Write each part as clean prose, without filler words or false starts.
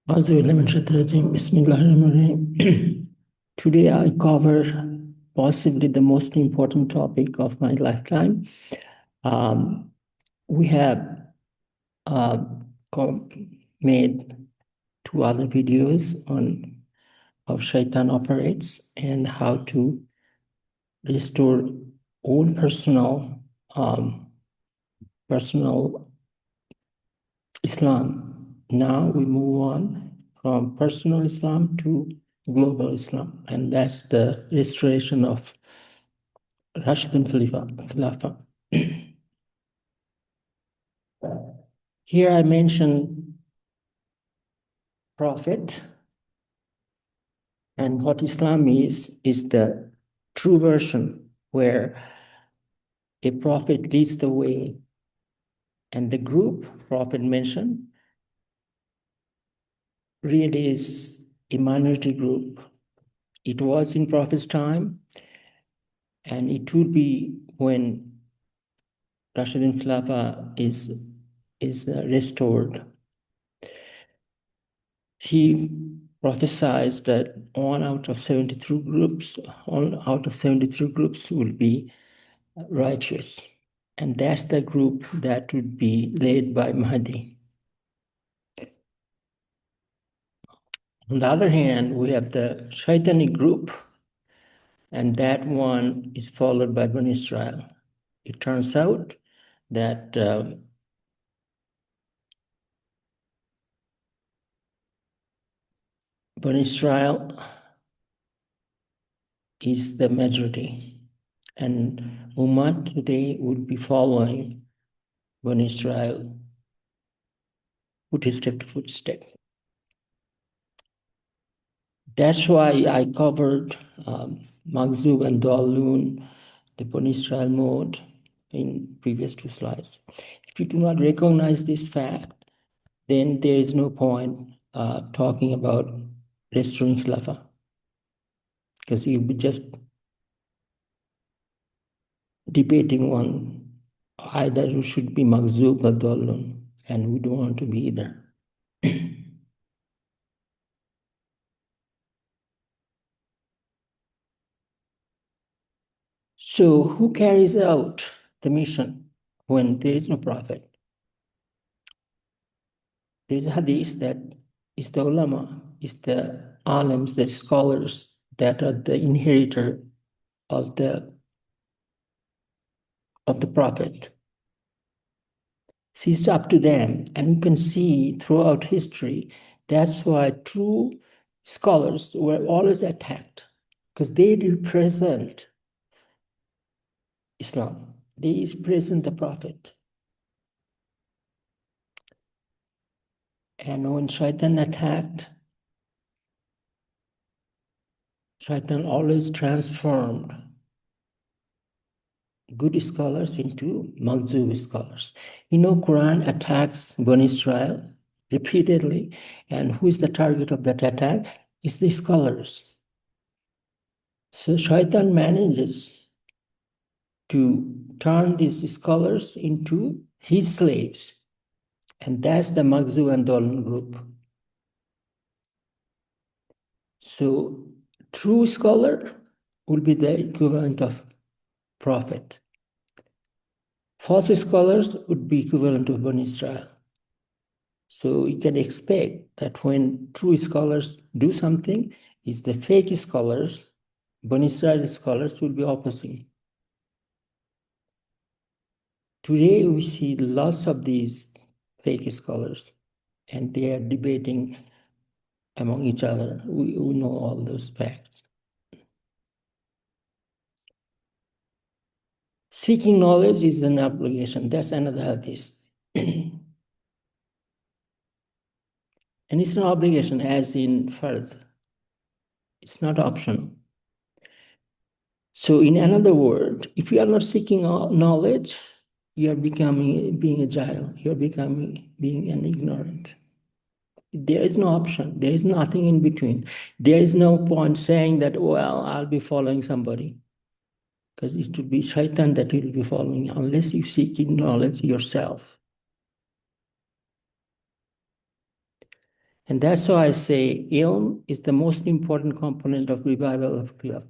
Bismillahirrahmanirrahim. Today I cover possibly the most important topic of my lifetime. We have made two other videos on how Shaitan operates and how to restore own personal Islam. Now we move on from personal Islam to global Islam, and that's the restoration of Rashedun Khilafa. Here I mention prophet, and what Islam is the true version where a prophet leads the way, and the group prophet mentioned really is a minority group. It was in prophet's time, and it will be when Rashedun Khilafa is restored. He prophesied that one out of 73 groups will be righteous, and that's the group that would be led by Mahdi. On the other hand, we have the Satanic group, and that one is followed by Bani Israel. It turns out that Bani Israel is the majority, and Ummah today would be following Bani Israel footstep to footstep. That's why I covered Maghdoub and Dhawalloon, the Bani Israel mode, in previous two slides. If you do not recognize this fact, then there is no point talking about restoring Khilafa, because you'll be just debating on either you should be Maghdoub or Dhawalloon, and we don't want to be either. So who carries out the mission when there is no prophet? There is a hadith that is the ulama, is the alims, the scholars that are the inheritor of the prophet. So it's up to them, and you can see throughout history, that's why true scholars were always attacked, because they represent Islam. They represent the prophet. And when Shaitan attacked, Shaitan always transformed good scholars into Maghdoub scholars. Quran attacks Bani Israel repeatedly, and who is the target of that attack? It's the scholars. So Shaitan manages to turn these scholars into his slaves, and that's the Maghdoub and Dhawalloon group. So true scholar will be the equivalent of prophet. False scholars would be equivalent to Bani Israel. So you can expect that when true scholars do something, it's the fake scholars, Bani Israel scholars, will be opposing. Today we see lots of these fake scholars, and they are debating among each other. We know all those facts. Seeking knowledge is an obligation. That's another hadith. And it's an obligation, as in fard. It's not optional. So in another word, if you are not seeking knowledge, you are being a jahil. You are being an ignorant. There is no option. There is nothing in between. There is no point saying that, well, I'll be following somebody, because it would be Shaitan that you will be following unless you seek knowledge yourself. And that's why I say ilm is the most important component of revival of Khilafa.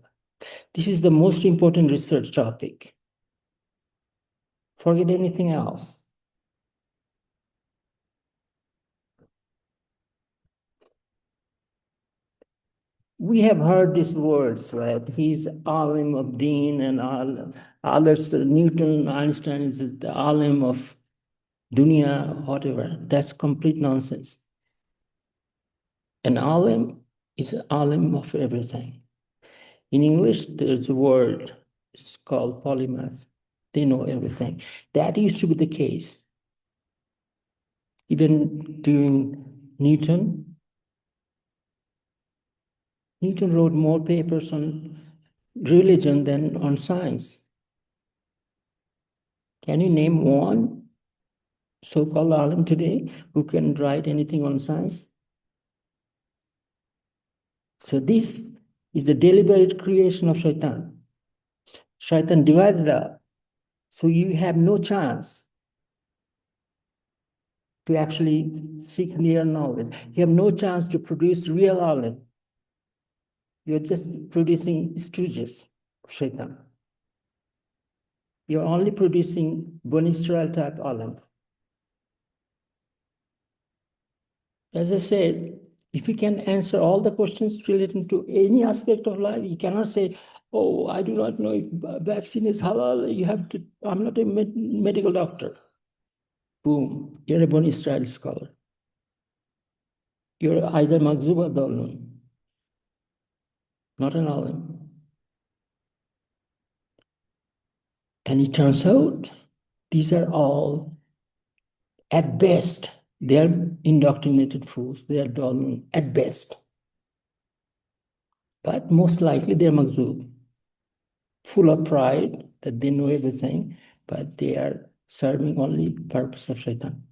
This is the most important research topic. Forget anything else. We have heard these words, right? He's alim of deen, and others, Newton, Einstein is the alim of dunya, whatever. That's complete nonsense. An alim is an alim of everything. In English, there's a word, it's called polymath. They know everything. That used to be the case. Even during Newton wrote more papers on religion than on science. Can you name one so-called alim today who can write anything on science? So this is the deliberate creation of shaitan. Shaitan divided up. So you have no chance to actually seek real knowledge. You have no chance to produce real alim. You're just producing stooges of shaitan. You're only producing Bani Israel type alim. As I said, if you can answer all the questions relating to any aspect of life, you cannot say, oh, I do not know if vaccine is halal. You have to, I'm not a medical doctor. Boom, you're a Bani Israel scholar. You're either Maghdoub or Dhawalloon, not an alim. And it turns out these are all, at best, they are indoctrinated fools. They are Dhawalloon, at best. But most likely they're Maghdoub, full of pride that they know everything, but they are serving only purpose of shaitan.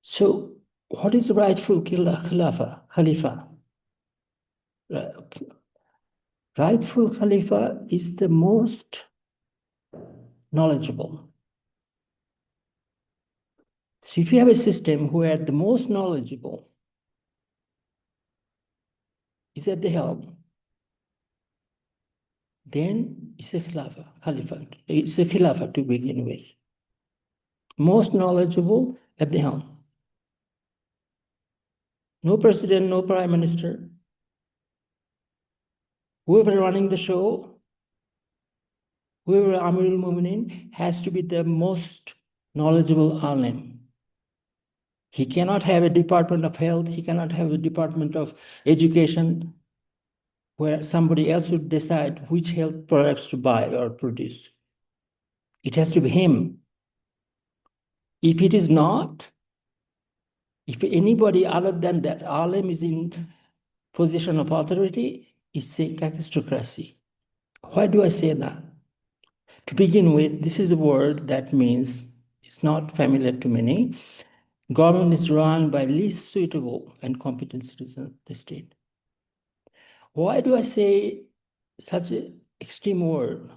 So what is rightful Khalifa? Rightful Khalifa is the most knowledgeable. So if you have a system where the most knowledgeable is at the helm, then it's a Caliphate. It's a Khilafa to begin with. Most knowledgeable at the helm. No president, no prime minister. Whoever running the show, whoever Amirul Mu'minin, has to be the most knowledgeable alim. He cannot have a department of health. He cannot have a department of education where somebody else would decide which health products to buy or produce. It has to be him. If it is not, if anybody other than that alim is in position of authority, it's a kakistocracy. Why do I say that? To begin with, this is a word that means, it's not familiar to many. Government is run by least suitable and competent citizens of the state. Why do I say such an extreme word?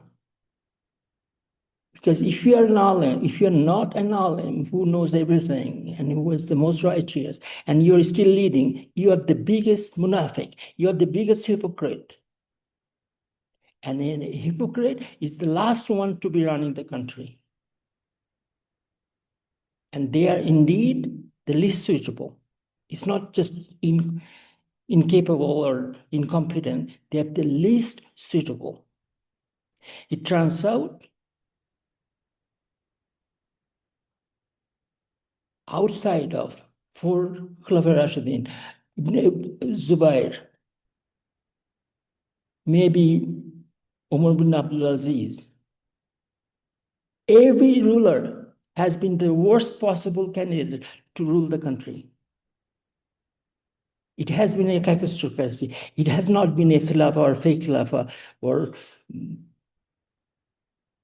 Because if you are an alim, if you're not an alim who knows everything and who is the most righteous, and you're still leading, you are the biggest munafiq, you are the biggest hypocrite. And then a hypocrite is the last one to be running the country. And they are indeed the least suitable. It's not just incapable or incompetent, they are the least suitable. It turns out outside of four Khulafa Rashedun, Zubair, maybe Umar bin Abdul Aziz, every ruler has been the worst possible candidate to rule the country. It has been a kakistocracy. It has not been a Khilafa or fake Khilafa or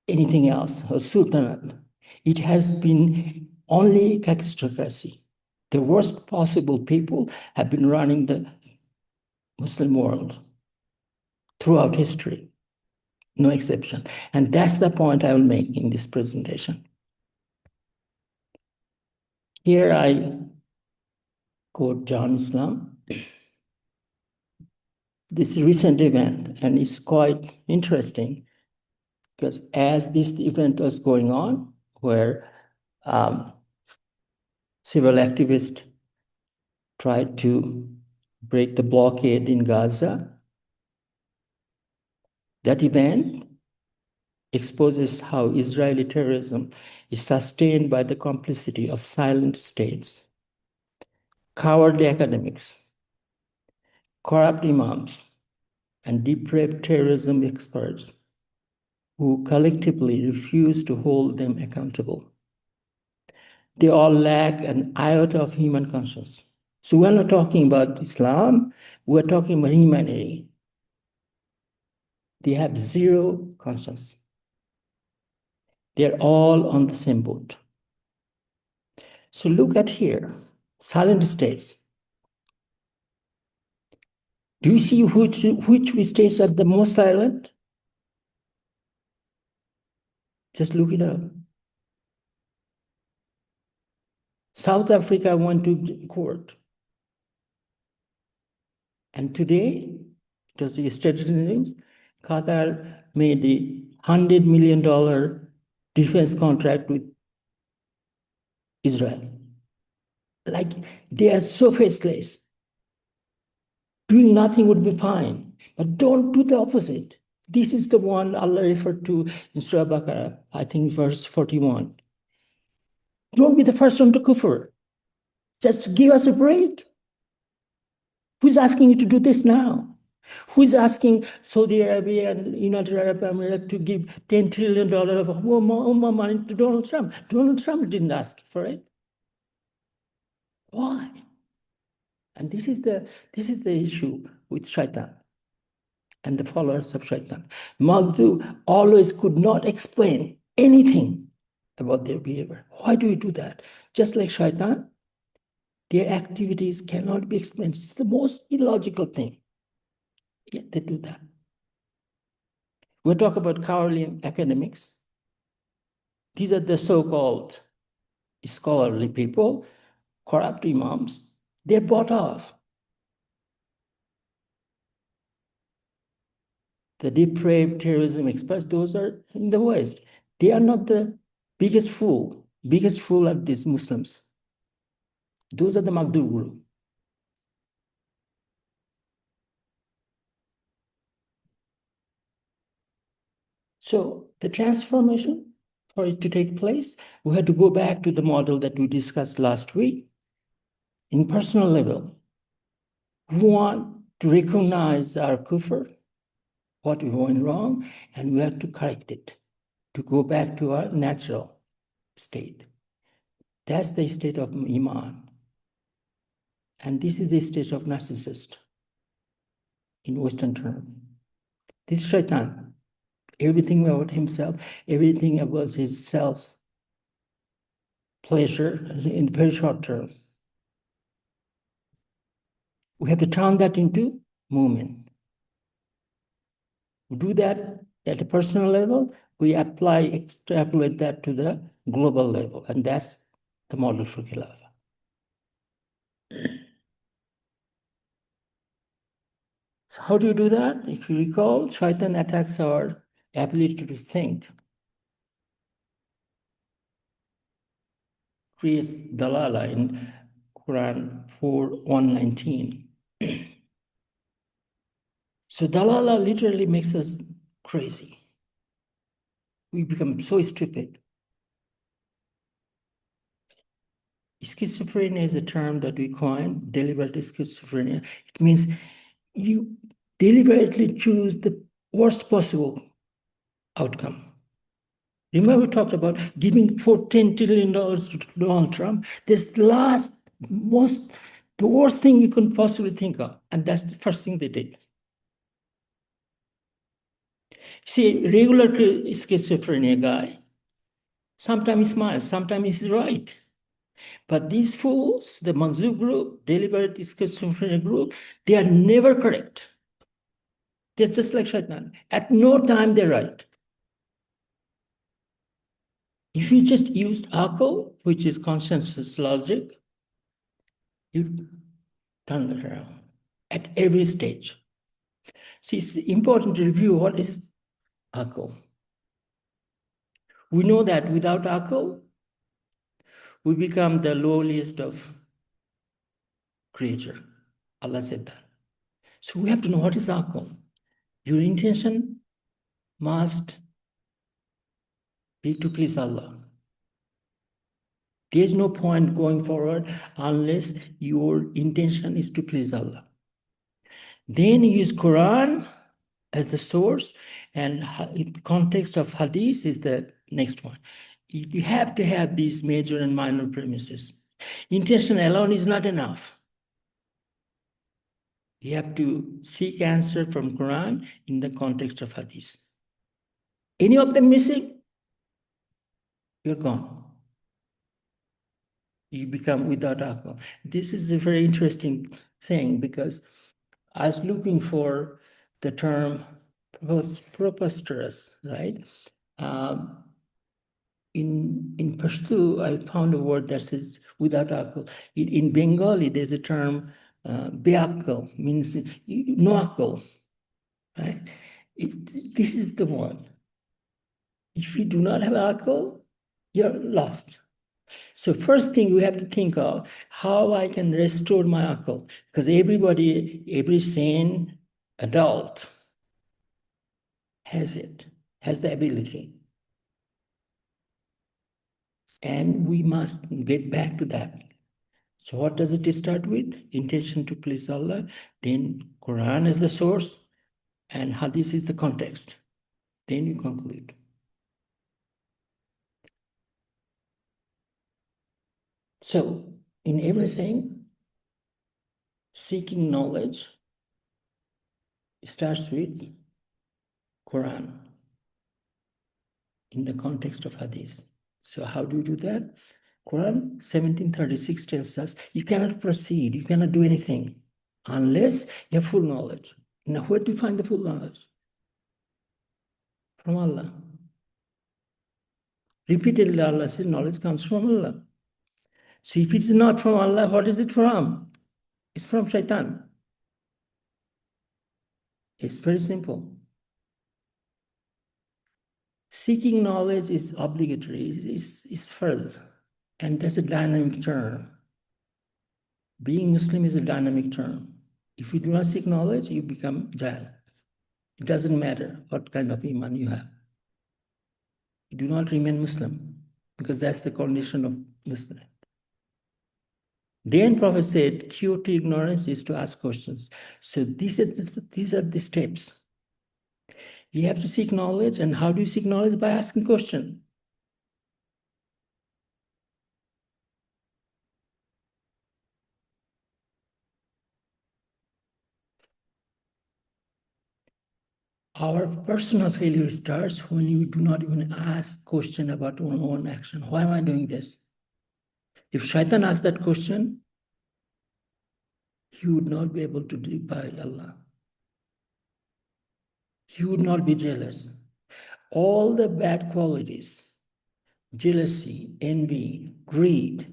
anything else, or sultanate. It has been only kakistocracy. The worst possible people have been running the Muslim world throughout history, no exception. And that's the point I will make in this presentation. Here I quote John Islam. This recent event, and it's quite interesting because as this event was going on, where civil activists tried to break the blockade in Gaza, that event exposes how Israeli terrorism is sustained by the complicity of silent states, cowardly academics, corrupt imams, and depraved terrorism experts who collectively refuse to hold them accountable. They all lack an iota of human conscience. So we're not talking about Islam, we're talking about humanity. They have zero conscience. They're all on the same boat. So look at here, silent states. Do you see which states are the most silent? Just look it up. South Africa went to court. And today, because yesterday's news, Qatar made a $100 million defense contract with Israel. Like, they are so faceless. Doing nothing would be fine, but don't do the opposite. This is the one Allah referred to in Surah Baqarah, I think verse 41. Don't be the first one to kufr. Just give us a break. Who's asking you to do this now? Who's asking Saudi Arabia and United Arab Emirates to give $10 trillion of more money to Donald Trump? Donald Trump didn't ask for it. Why? And this is the issue with Shaitan and the followers of Shaitan. Maghdoub always could not explain anything about their behavior. Why do you do that? Just like Shaitan, their activities cannot be explained. It's the most illogical thing. Yet they do that. We'll talk about cowardly academics. These are the so-called scholarly people, corrupt imams. They're bought off. The depraved terrorism experts, those are in the West. They are not the biggest fool. Biggest fool are these Muslims. Those are the Maghdoub group. So the transformation, for it to take place, we had to go back to the model that we discussed last week. In personal level, we want to recognize our kufr, what we went wrong, and we have to correct it, to go back to our natural state. That's the state of Iman. And this is the state of narcissist in Western terms. This is Shaitan. Everything about himself, everything about his self pleasure in very short term. We have to turn that into movement. We do that at a personal level, we extrapolate that to the global level, and that's the model for Khilafa. So how do you do that? If you recall, Shaitan attacks our ability to think. Creates Dhalala in Quran 4:119. So Dhalala literally makes us crazy. We become so stupid. Schizophrenia is a term that we coined, deliberate schizophrenia. It means you deliberately choose the worst possible outcome. Remember we talked about giving $10 trillion to Donald Trump? This the worst thing you can possibly think of. And that's the first thing they did. See, regular schizophrenia guy, sometimes he smiles, sometimes he's right. But these fools, the Maghdoub group, deliberate schizophrenia group, they are never correct. They're just like Shaitan. At no time they're right. If you just used akal, which is consensus logic, you turn that around at every stage. See, it's important to review what is akal. We know that without akal, we become the lowliest of creature. Allah said that. So we have to know what is akal. Your intention must be to please Allah. There is no point going forward unless your intention is to please Allah. Then use Quran as the source, and in context of hadith is the next one. You have to have these major and minor premises. Intention alone is not enough. You have to seek answer from Quran in the context of hadith. Any of them missing, you're gone. You become without alcohol. This is a very interesting thing because I was looking for the term preposterous, right? In Pashto, I found a word that says without akal. In Bengali, there's a term beakal, means no akal, right? This is the one. If you do not have akal, you're lost. So first thing we have to think of how I can restore my akal, because every sane adult has it, has the ability. And we must get back to that. So what does it start with? Intention to please Allah, then Quran is the source, and Hadith is the context. Then you conclude. So in everything, seeking knowledge starts with Quran in the context of Hadith. So how do you do that? Quran 1736 tells us you cannot proceed, you cannot do anything unless you have full knowledge. Now, where do you find the full knowledge? From Allah. Repeatedly, Allah says knowledge comes from Allah. So if it is not from Allah, what is it from? It's from Shaitan. It's very simple. Seeking knowledge is obligatory, it's further. And that's a dynamic term. Being Muslim is a dynamic term. If you do not seek knowledge, you become jahil. It doesn't matter what kind of iman you have. You do not remain Muslim, because that's the condition of Muslim. Then Prophet said, cure to ignorance is to ask questions. So these are the steps. You have to seek knowledge, and how do you seek knowledge? By asking questions. Our personal failure starts when you do not even ask question about your own action. Why am I doing this? If Shaitan asked that question, he would not be able to do it by Allah. He would not be jealous. All the bad qualities, jealousy, envy, greed,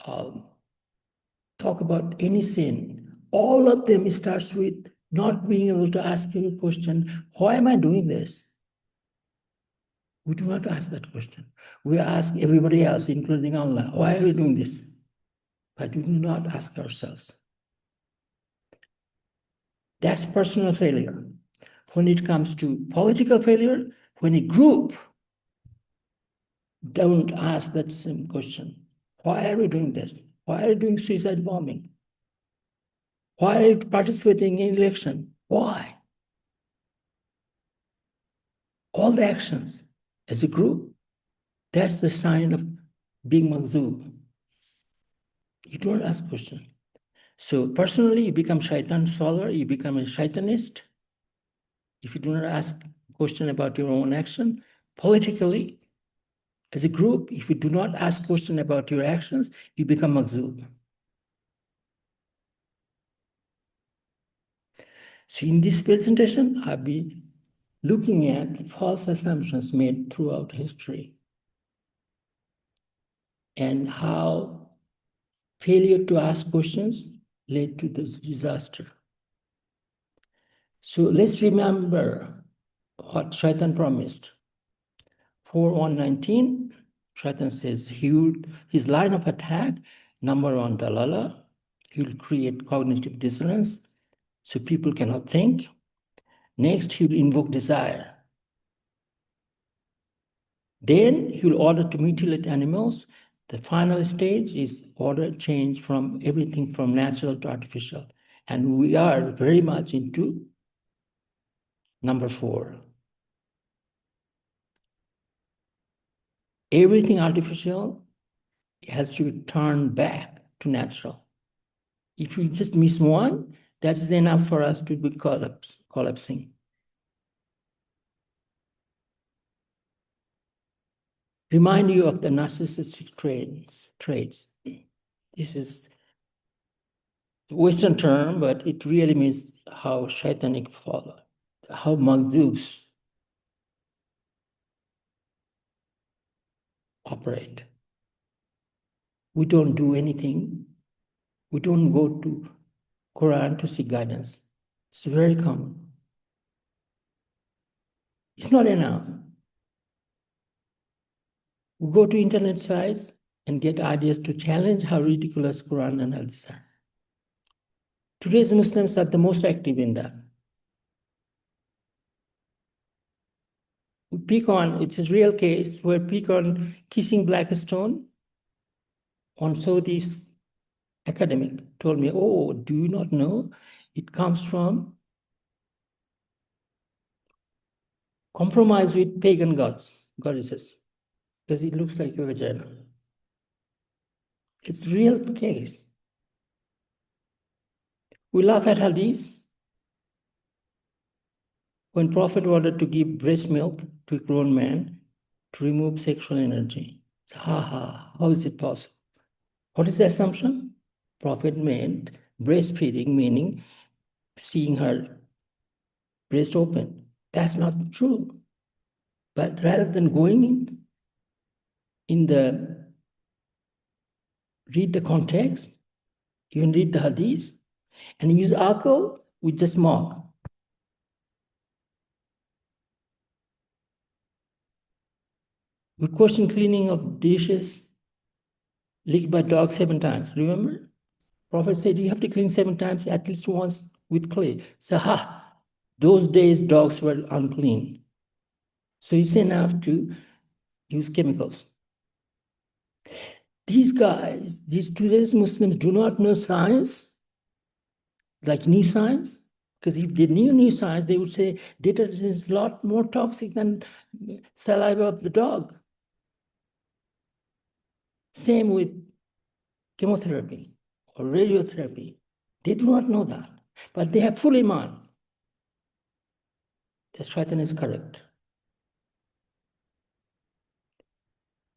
talk about any sin, all of them starts with not being able to ask you a question, why am I doing this? We do not ask that question. We ask everybody else, including Allah, why are we doing this? But we do not ask ourselves. That's personal failure. When it comes to political failure, when a group don't ask that same question, why are we doing this? Why are we doing suicide bombing? Why are you participating in election? Why? All the actions as a group, that's the sign of being Maghdoub. You don't ask questions. So personally, you become shaitan's follower, you become a shaitanist. If you do not ask question about your own action, politically, as a group, if you do not ask question about your actions, you become Maghdoub. So in this presentation, I'll be looking at false assumptions made throughout history. and how failure to ask questions led to this disaster. So let's remember what Shaitan promised. 4:119, Shaitan says his line of attack, number one, Dhalala, he will create cognitive dissonance so people cannot think. Next, he will invoke desire. Then he will order to mutilate animals. The final stage is order change from everything from natural to artificial. And we are very much into number 4. Everything artificial has to be turned back to natural. If you just miss one, that is enough for us to be collapsing. Remind you of the narcissistic traits. This is a Western term, but it really means how Satanic follow, how Maghdoubs operate. We don't do anything. We don't go to Quran to seek guidance. It's very common. It's not enough. We go to internet sites and get ideas to challenge how ridiculous Quran and Hadith are. Today's Muslims are the most active in that. We pick on, it's a real case, where pick on kissing black stone. On Saudi academic told me, oh, do you not know? It comes from compromise with pagan goddesses, because it looks like a vagina. It's a real case. We laugh at hadith. When Prophet ordered to give breast milk to a grown man to remove sexual energy. How is it possible? What is the assumption? Prophet meant breastfeeding, meaning seeing her breast open. That's not true. But rather than going read the context, you can read the hadith, and use akal, we just mock. We question cleaning of dishes licked by dogs 7 times, remember? Prophet said you have to clean 7 times, at least once with clay. So, those days dogs were unclean. So it's enough to use chemicals. These guys, these today's Muslims do not know science, like new science, because if they knew new science, they would say detergent is a lot more toxic than saliva of the dog. Same with chemotherapy or radiotherapy. They do not know that, but they have full iman. The Shaitan is correct.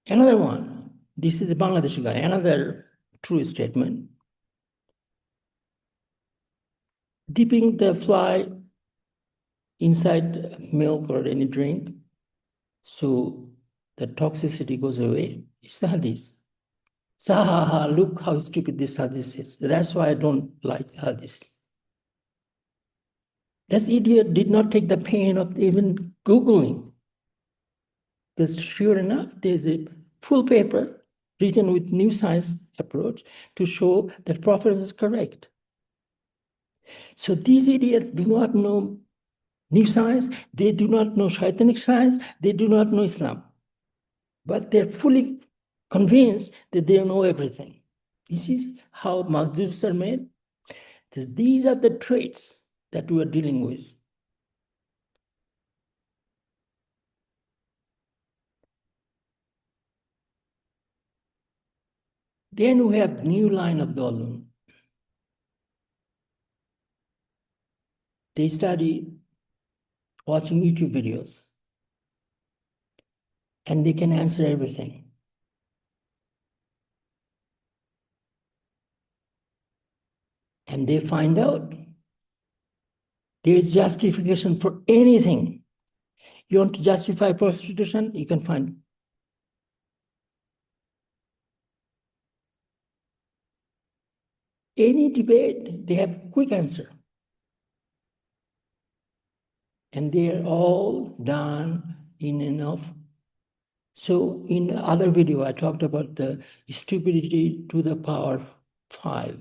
Another one, this is a Bangladeshi guy, another true statement. Dipping the fly inside milk or any drink, so the toxicity goes away. It's the hadith. So, look how stupid this hadith is. That's why I don't like hadith. This idiot did not take the pain of even Googling. Because sure enough, there's a full paper written with new science approach to show that Prophet is correct. So these idiots do not know new science, they do not know Shaitanic science, they do not know Islam. But they're fully convinced that they know everything. This is how Maghdoubs are made. These are the traits that we are dealing with. Then we have new line of Dhawalloon. They study watching YouTube videos, and they can answer everything. And they find out there is justification for anything. You want to justify prostitution, you can find Any debate, they have quick answer. And they are all done in enough. So in the other video, I talked about the stupidity to the power 5.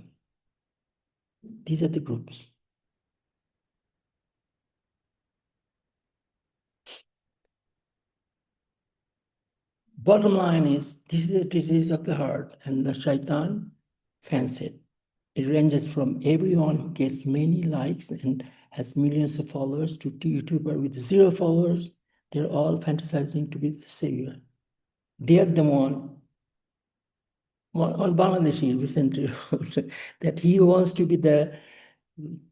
These are the groups. Bottom line is, this is a disease of the heart, and the shaitan fans it. It ranges from everyone who gets many likes and has millions of followers to YouTuber with 0 followers. They're all fantasizing to be the savior. They are the one on Bangladeshi recently wrote that he wants to be the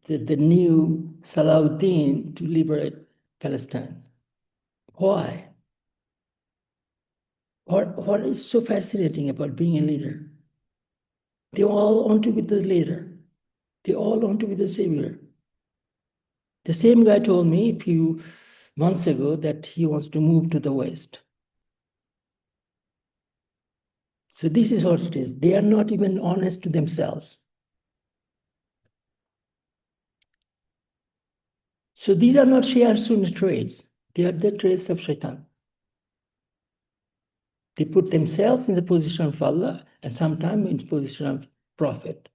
new Salahuddin to liberate Palestine. Why? What is so fascinating about being a leader? They all want to be the leader. They all want to be the savior. The same guy told me a few months ago that he wants to move to the West. So this is what it is. They are not even honest to themselves. So these are not Shia Sunni traits. They are the traits of Shaitan. They put themselves in the position of Allah and sometimes in the position of Prophet.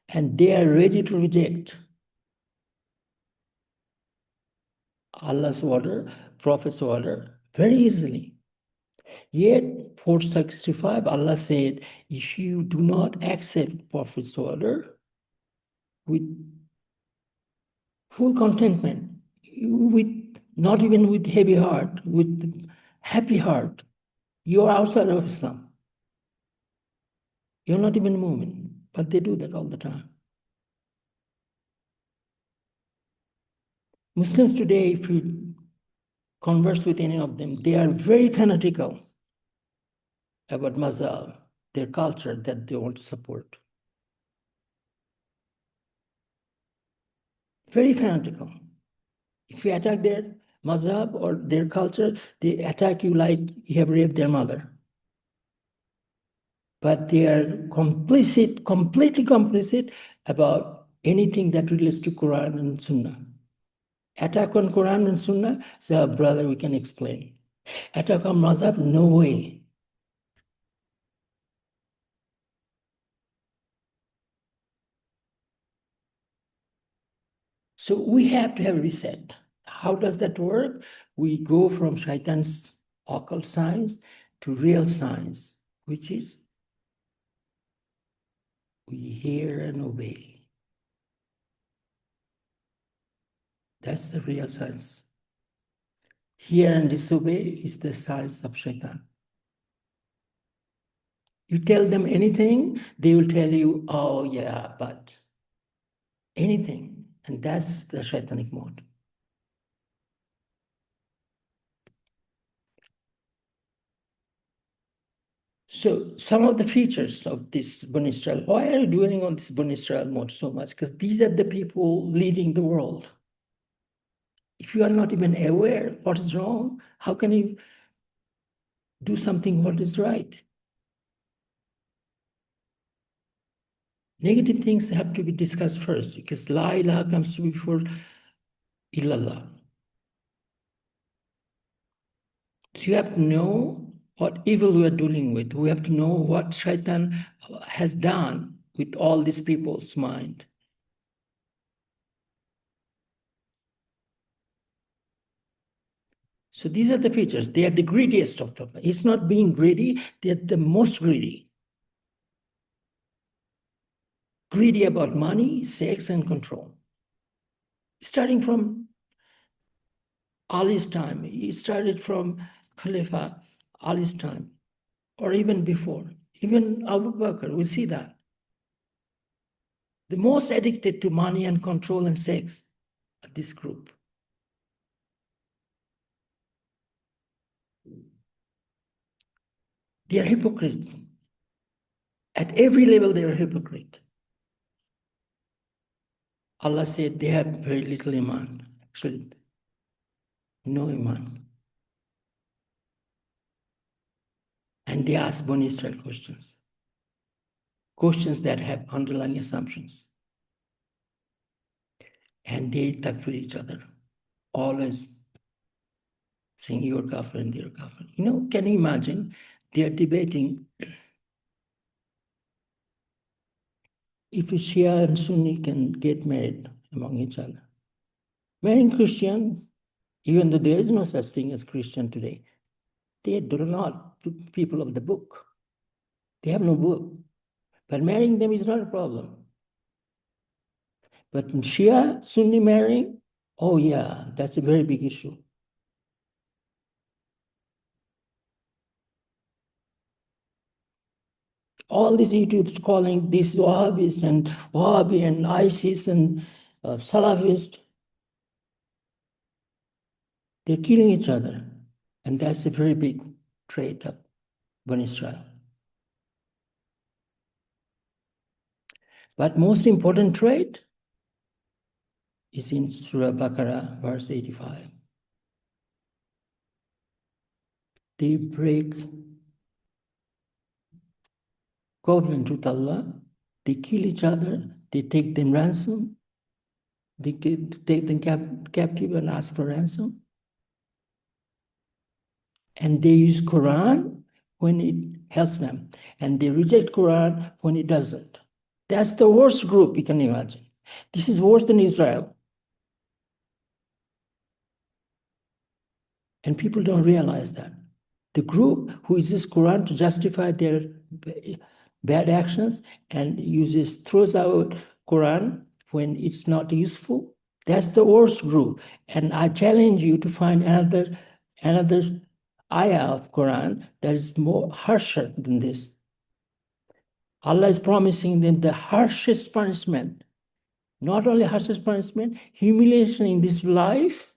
And they are ready to reject Allah's order, Prophet's order, very easily. Yet, 465, Allah said, if you do not accept Prophet's order with full contentment, with not even with heavy heart, with happy heart, you are outside of Islam. You're not even moving, but they do that all the time. Muslims today, if you converse with any of them, they are very fanatical about mazhab, their culture that they want to support. Very fanatical. If you attack their mazhab or their culture, they attack you like you have raped their mother. But they are complicit, completely complicit about anything that relates to Quran and Sunnah. Attack on Quran and Sunnah, so brother, we can explain. Attack on mazhab, no way. So we have to have a reset. How does that work? We go from Shaitan's occult science to real science, which is we hear and obey. That's the real science. Hear and disobey is the science of Shaitan. You tell them anything, they will tell you, oh yeah, but anything. And that's the Shaitanic mode. So some of the features of this Bani Israel, why are you dwelling on this Bani Israel mode so much? Because these are the people leading the world. If you are not even aware what is wrong, how can you do something what is right? Negative things have to be discussed first because La ilaha comes before illallah. So you have to know what evil we are dealing with. We have to know what Shaitan has done with all these people's mind. So these are the features. They are the greediest of them. It's not being greedy, they're the most greedy. Greedy about money, sex, and control. Starting from Ali's time, it started from Khalifa Ali's time, or even before. Even Abu Bakr, we'll see that. The most addicted to money and control and sex are this group. They are hypocrite. At every level, they are hypocrite. Allah said they have very little iman. Actually, no iman. And they ask Bani Israel questions that have underlying assumptions. And they talk for each other, always saying, you're kafir and you're kafir. Can you imagine? They are debating if a Shia and Sunni can get married among each other. Marrying Christian, even though there is no such thing as Christian today, they do not people of the book. They have no book. But marrying them is not a problem. But Shia, Sunni marrying, oh yeah, that's a very big issue. All these YouTubes calling this Wahhabis and Wahhabi and ISIS and Salafist, they're killing each other. And that's a very big trait of Bani Israel. But most important trait is in Surah Baqarah, verse 85. They break covenant with Allah, they kill each other, they take them ransom, they take them captive and ask for ransom. And they use Quran when it helps them, and they reject Quran when it doesn't. That's the worst group you can imagine. This is worse than Israel. And people don't realize that. The group who uses Quran to justify their bad actions and throws out Quran when it's not useful, that's the worst group. And I challenge you to find another ayah of Quran that is more harsher than this. Allah is promising them the harshest punishment. Not only harshest punishment, humiliation in this life,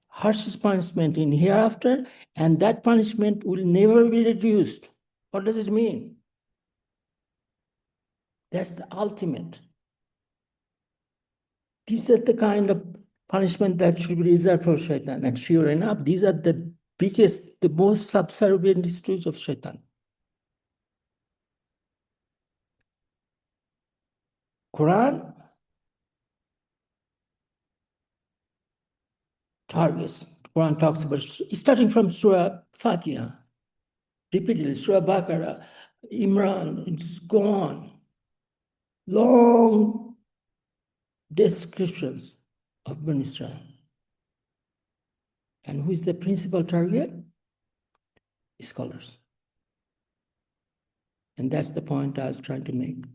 harshest punishment in hereafter, and that punishment will never be reduced. What does it mean? That's the ultimate. These are the kind of punishment that should be reserved for Shaitan. And sure enough, these are the biggest, the most subservient tools of Shaitan. Quran targets. Quran talks about, starting from Surah Fatiha, repeatedly, Surah Baqarah, Imran, it's gone. Long descriptions of Bani Israel. And who is the principal target? Scholars. And that's the point I was trying to make.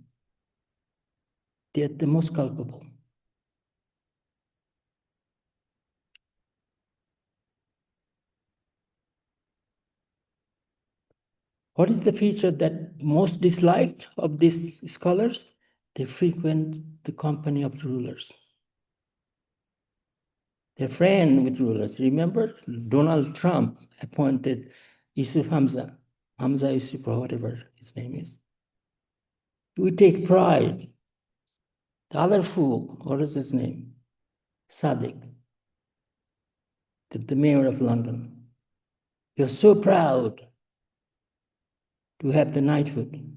They're the most culpable. What is the feature that most disliked of these scholars? They frequent the company of rulers. They're friends with rulers. Remember, Donald Trump appointed Yusuf Hamza Yusuf, or whatever his name is. We take pride. The other fool, what is his name? Sadiq, the mayor of London. You're so proud to have the knighthood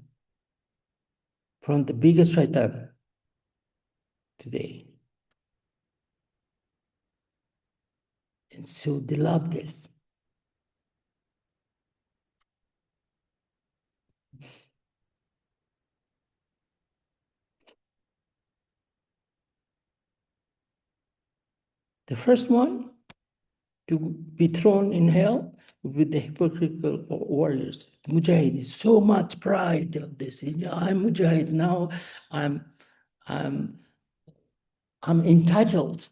from the biggest shaitan today. And so they love this. The first one to be thrown in hell with the hypocritical warriors. Mujahid, so much pride of this. I'm Mujahid now. I'm entitled.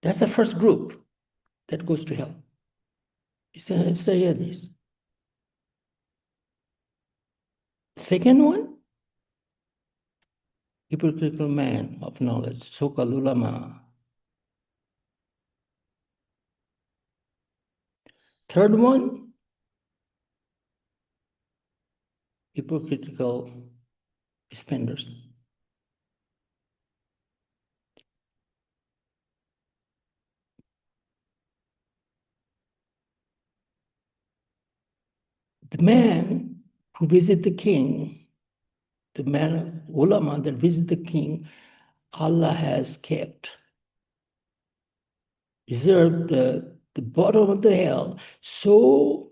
That's the first group that goes to hell. Say this. Second one, hypocritical man of knowledge, so-called ulama. Third one, hypocritical spenders. The man who visit the king, the man, ulama that visit the king, Allah has kept, reserved the bottom of the hell so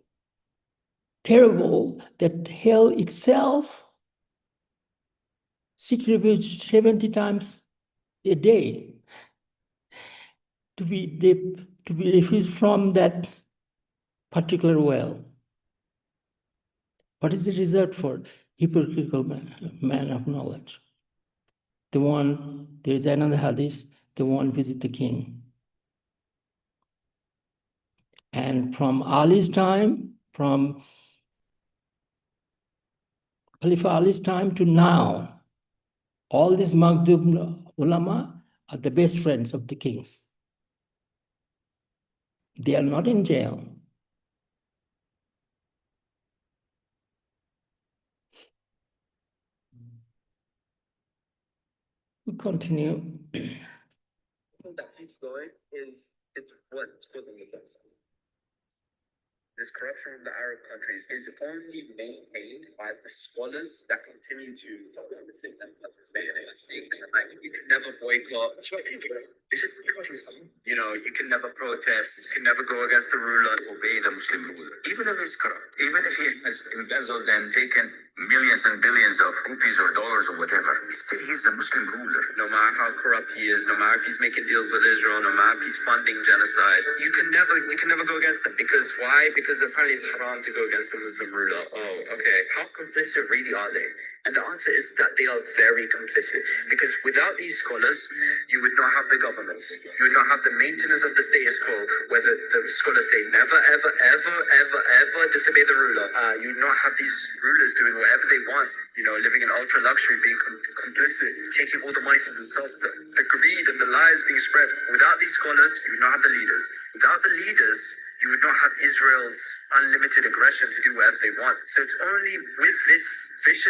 terrible that hell itself seek refuge 70 times a day to be refused from that particular well. What is it reserved for? Hypocritical man of knowledge. The one, there is another hadith, the one visit the king. And from Ali's time, from Khalifa Ali's time to now, all these Maghdoub ulama are the best friends of the kings. They are not in jail. We continue. That keeps going is what's causing the death. This corruption of the Arab countries is only maintained by the scholars that continue to sit and participate in it. You can never boycott. You know, you can never protest. You can never go against the ruler. Obey the Muslim ruler. Even if he's corrupt, even if he has embezzled and taken millions and billions of rupees or dollars or whatever, still he's a Muslim ruler. No matter how corrupt he is, no matter if he's making deals with Israel, no matter if he's funding genocide, you can never go against them. Because why? Because apparently it's haram to go against the Muslim ruler. Oh, okay. How complicit really are they? And the answer is that they are very complicit. Because without these scholars, you would not have the governments. You would not have the maintenance of the status quo, where the scholars say never, ever, ever, ever, ever disobey the ruler. You would not have these rulers doing whatever they want, you know, living in ultra luxury, being complicit, taking all the money for themselves, the greed and the lies being spread. Without these scholars, you would not have the leaders. Without the leaders, you would not have Israel's unlimited aggression to do whatever they want. So it's only with this vicious